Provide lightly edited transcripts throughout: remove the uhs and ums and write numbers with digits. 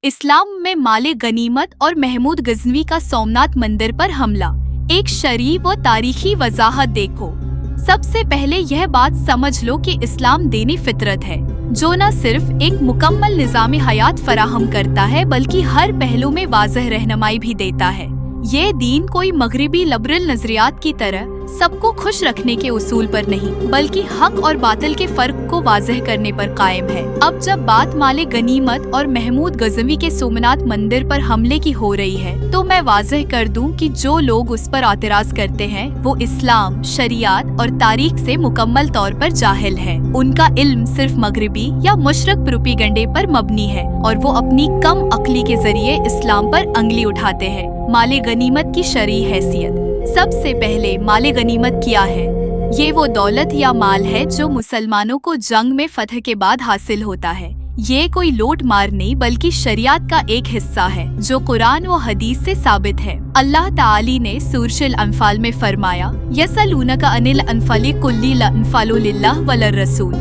इस्लाम में माले गनीमत और महमूद गजनवी का सोमनाथ मंदिर पर हमला। एक शरीफ व तारीखी वजाहत देखो। सबसे पहले यह बात समझ लो कि इस्लाम दीनी फितरत है जो न सिर्फ एक मुकम्मल निज़ाम हयात फराहम करता है बल्कि हर पहलू में वाज़ह रहनुमाई भी देता है। ये दीन कोई मगरिबी लिबरल नजरियात की तरह सबको खुश रखने के उसूल पर नहीं बल्कि हक और बातिल के फर्क को वाज़ह करने पर कायम है। अब जब बात माले गनीमत और महमूद गजनवी के सोमनाथ मंदिर पर हमले की हो रही है तो मैं वाज़ह कर दूं कि जो लोग उस पर एतराज करते हैं वो इस्लाम, शरीयत और तारीख से मुकम्मल तौर पर जाहिल है। उनका इल्म सिर्फ मगरिबी या मुशरक प्रोपेगेंडे पर मबनी है और वो अपनी कम अक्ली के जरिए इस्लाम पर अंगली उठाते हैं। माले गनीमत की शरई हैसियत। सबसे पहले माले गनीमत क्या है? ये वो दौलत या माल है जो मुसलमानों को जंग में फतह के बाद हासिल होता है। ये कोई लूट मार नहीं बल्कि शरीयत का एक हिस्सा है जो कुरान व हदीस से साबित है। अल्लाह ताली ने सूरह अल-अनफाल में फरमाया, यसअलूनका अनिल अनफालि कुल्लिल अनफालु लिल्लाह वलिर रसूल।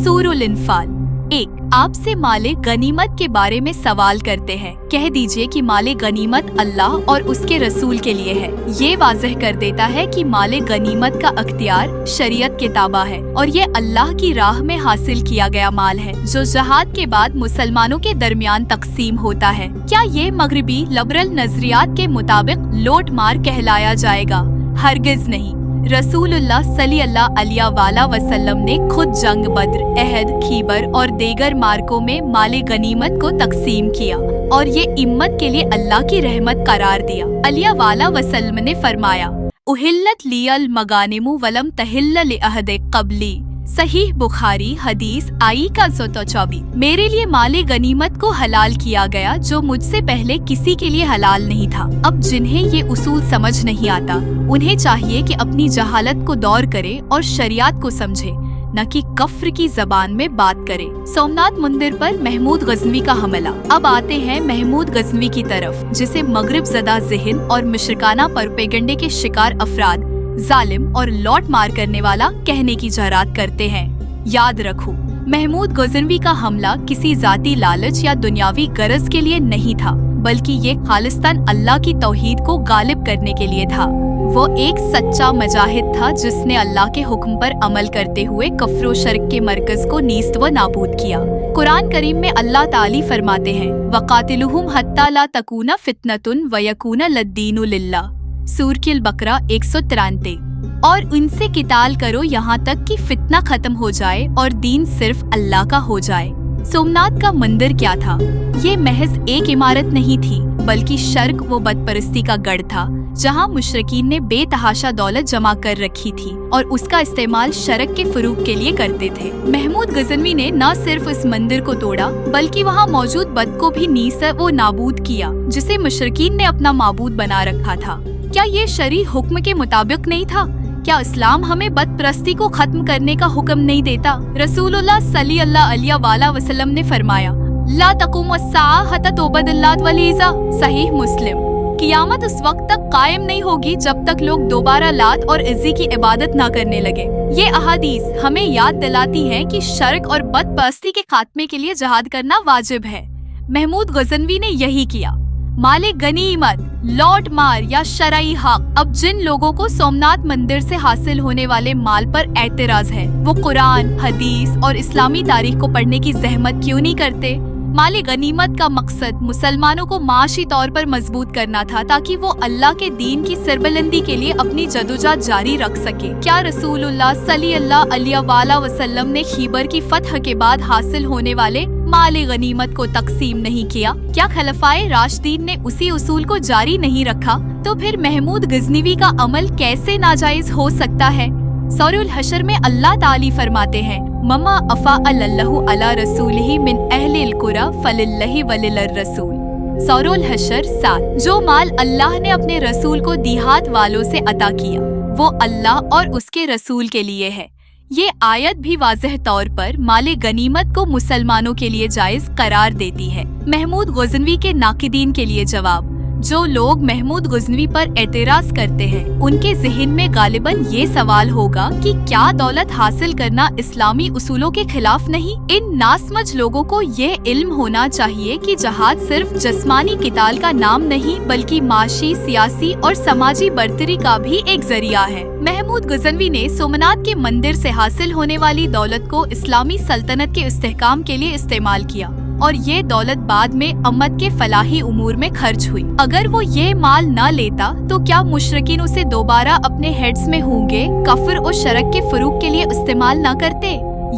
सूरह अल-अनफाल 1। आपसे माले गनीमत के बारे में सवाल करते हैं, कह दीजिए कि माले गनीमत अल्लाह और उसके रसूल के लिए है। ये वाज़ह कर देता है कि माले गनीमत का अख्तियार शरीयत के ताबा है और ये अल्लाह की राह में हासिल किया गया माल है जो जहाद के बाद मुसलमानों के दरमियान तकसीम होता है। क्या ये मगरिबी लिबरल नजरियात के मुताबिक लूट मार कहलाया जाएगा? हरगिज नहीं। रसूलुल्लाह सल्लल्लाहु अलैहि वसल्लम ने खुद जंग बद्र, अहद, खीबर और दीगर मार्कों में माले गनीमत को तकसीम किया और ये इम्मत के लिए अल्लाह की रहमत करार दिया। अलैहि वसल्लम ने फरमाया, उहिल्लत लियल मगानिमु वलम तहिल्ल लिअहद क़ब्ली। सहीह बुखारी हदीस आई का 124। मेरे लिए माले गनीमत को हलाल किया गया जो मुझसे पहले किसी के लिए हलाल नहीं था। अब जिन्हें ये उसूल समझ नहीं आता उन्हें चाहिए कि अपनी जहालत को दौर करे और शरीयत को समझे, न कि कफ्र की जबान में बात करे। सोमनाथ मंदिर पर महमूद गजनवी का हमला। अब आते हैं महमूद गजनवी की तरफ, जिसे मगरिब ज़दा ज़हन और मुशरिकाना प्रोपेगेंडे के शिकार अफराद जालिम और लौट मार करने वाला कहने की जहरात करते हैं। याद रखो, महमूद गजनवी का हमला किसी जाती लालच या दुनियावी गरज के लिए नहीं था बल्कि ये खालिस्तान अल्लाह की तौहीद को गालिब करने के लिए था। वो एक सच्चा मुजाहिद था जिसने अल्लाह के हुक्म पर अमल करते हुए कफ्र शर्क के मरकज को नीस्त व नाबूद किया। कुरान करीम में अल्लाह ताली फरमाते हैं, वक़ातिलुहुम हत्ता ला तकूना फितनतुन व यकूना लद्दीनु लिल्लाह। सूरह अल-बकरा 193। और उनसे किताल करो यहाँ तक कि फितना खत्म हो जाए और दीन सिर्फ अल्लाह का हो जाए। सोमनाथ का मंदिर क्या था? ये महज एक इमारत नहीं थी बल्कि शर्क व बदपरस्ती का गढ़ था जहाँ मुशरिकीन ने बेतहाशा दौलत जमा कर रखी थी और उसका इस्तेमाल शर्क के फरूग के लिए करते थे। महमूद गजनवी ने न सिर्फ इस मंदिर को तोड़ा बल्कि वहाँ मौजूद बत को भी नीस्त व नाबूद किया जिसे मुशरिकीन ने अपना माबूद बना रखा था। क्या ये शरई हुक्म के मुताबिक नहीं था? क्या इस्लाम हमें बदपरस्ती को खत्म करने का हुक्म नहीं देता? रसूलुल्लाह सल्लल्लाहु अलैहि वसल्लम ने फरमाया, ला तक़ूमु अस्साअह हत्ता तुअबदल लात वल इज़्ज़ा। सहीह मुस्लिम। कियामत उस वक्त तक कायम नहीं होगी जब तक लोग दोबारा लात और इज़्ज़ी की इबादत न करने लगे। ये अहादीस हमें याद दिलाती हैं कि शर्क और बदपरस्ती के खात्मे के लिए जहाद करना वाजिब है। महमूद गजनवी ने यही किया। माले गनीमत, लौट मार या शरई हक। अब जिन लोगों को सोमनाथ मंदिर से हासिल होने वाले माल पर एतराज है वो कुरान, हदीस और इस्लामी तारीख को पढ़ने की जहमत क्यों नहीं करते? माले गनीमत का मकसद मुसलमानों को माशी तौर पर मजबूत करना था ताकि वो अल्लाह के दीन की सरबलंदी के लिए अपनी जदोजहद जारी रख सके। क्या रसूलुल्लाह सल्लल्लाहु अलैहि वसल्लम ने खीबर की फतह के बाद हासिल होने वाले माले गनीमत को तकसीम नहीं किया? क्या खलफाए राशिदीन ने उसी उसूल को जारी नहीं रखा? तो फिर महमूद गजनवी का अमल कैसे नाजायज हो सकता है? सूरह हशर में अल्लाह ताली फरमाते हैं, ममा अफा अल्लाहु अला रसूलिही मिन अहलिल कुरा फलिल्लाहि वलिर रसूल। सूरह हशर 7। जो माल अल्लाह ने अपने रसूल को दिहात वालों से अता किया वो अल्लाह और उसके रसूल के लिए है। ये आयत भी वाज़ेह तौर पर माले गनीमत को मुसलमानों के लिए जायज करार देती है। महमूद गजनवी के नाकिदीन के लिए जवाब। जो लोग महमूद गजनवी पर एतराज करते हैं, उनके ज़हन में गालिबन ये सवाल होगा कि क्या दौलत हासिल करना इस्लामी उसूलों के खिलाफ नहीं। इन नासमझ लोगों को ये इल्म होना चाहिए कि जहाद सिर्फ जिस्मानी किताल का नाम नहीं बल्कि माशी, सियासी और समाजी बर्तरी का भी एक जरिया है। महमूद गजनवी ने सोमनाथ के मंदिर से हासिल होने वाली दौलत को इस्लामी सल्तनत के इस्तेहकाम के लिए इस्तेमाल किया और ये दौलत बाद में उम्मत के फलाही उमूर में खर्च हुई। अगर वो ये माल न लेता तो क्या मुशरिकीन उसे दोबारा अपने हेड्स में होंगे कफ्र और शरक के फरूग के लिए इस्तेमाल न करते।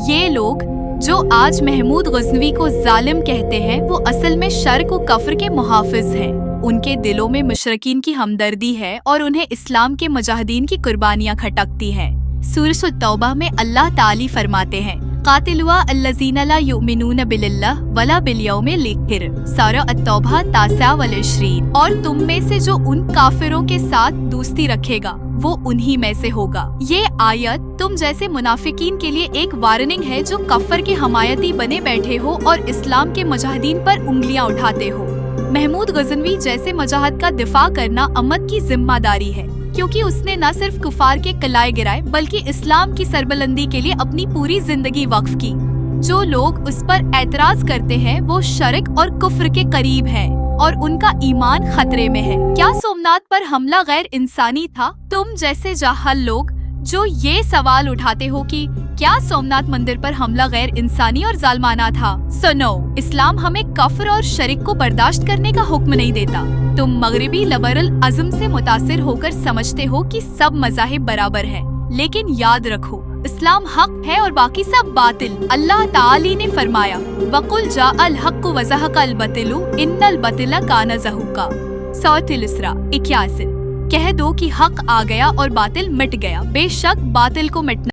ये लोग जो आज महमूद गजनवी को जालिम कहते हैं, वो असल में शर्क और कफ्र के मुहाफिज हैं। उनके दिलों में मुशरिकीन की हमदर्दी है और उन्हें इस्लाम के मुजाहिदीन की कुर्बानियाँ खटकती हैं। सूरह तौबा में अल्लाह ताली फरमाते हैं, कातिलुआ अल्लज़ीना ला युमिनून बिल्लाह वला बिलयौमिल आखिर, सूरह अत-तौबा 29 और तुम में से जो उन काफिरों के साथ दोस्ती रखेगा वो उन्हीं में से होगा। ये आयत तुम जैसे मुनाफिकीन के लिए एक वार्निंग है जो कफर के हमायती बने बैठे हो और इस्लाम के मुजाहिदीन पर उंगलियां उठाते हो। महमूद गजनवी जैसे मुजाहिद का दिफा करना उम्मत की जिम्मेदारी है, क्योंकि उसने न सिर्फ कुफार के कलाए गिराए बल्कि इस्लाम की सरबलंदी के लिए अपनी पूरी जिंदगी वक्फ की। जो लोग उस पर एतराज करते हैं वो शर्क और कुफ्र के करीब हैं और उनका ईमान खतरे में है। क्या सोमनाथ पर हमला गैर इंसानी था? तुम जैसे जाहल लोग जो ये सवाल उठाते हो कि क्या सोमनाथ मंदिर पर हमला गैर इंसानी और जालमाना था, सुनो, इस्लाम हमें कफ्र और शरिक को बर्दाश्त करने का हुक्म नहीं देता। तुम मगरिबी लिबरल अज़म से मुतासिर होकर समझते हो कि सब मज़ाहिब बराबर हैं, लेकिन याद रखो इस्लाम हक है और बाकी सब बातिल। अल्लाह ताली ने फरमाया, वकुल जाअल हक़्क़ु व ज़हक़ल बतिलु इन्नल बतिला काना ज़हूक़ा, सूरह इसरा 81। कह दो कि हक आ गया और बातिल मिट गया, बेशक बातिल को मिटना